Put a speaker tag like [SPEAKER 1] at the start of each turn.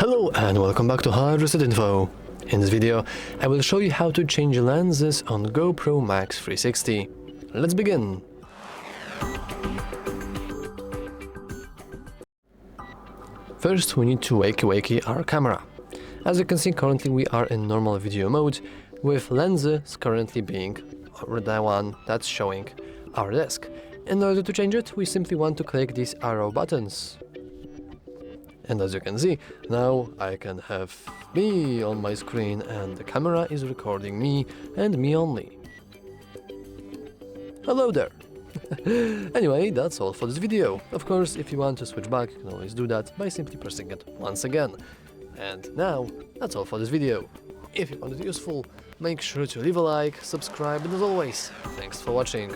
[SPEAKER 1] Hello and welcome back to Hard Reset Info. In this video, I will show you how to change lenses on GoPro MAX 360. Let's begin! First, we need to wakey our camera. As you can see, currently we are in normal video mode, with lenses currently being the one that's showing our desk. In order to change it, we simply want to click these arrow buttons. And as you can see, now I can have me on my screen and the camera is recording me and me only. Hello there! Anyway, that's all for this video. Of course, if you want to switch back, you can always do that by simply pressing it once again. And now, that's all for this video. If you found it useful, make sure to leave a like, subscribe, and as always, thanks for watching.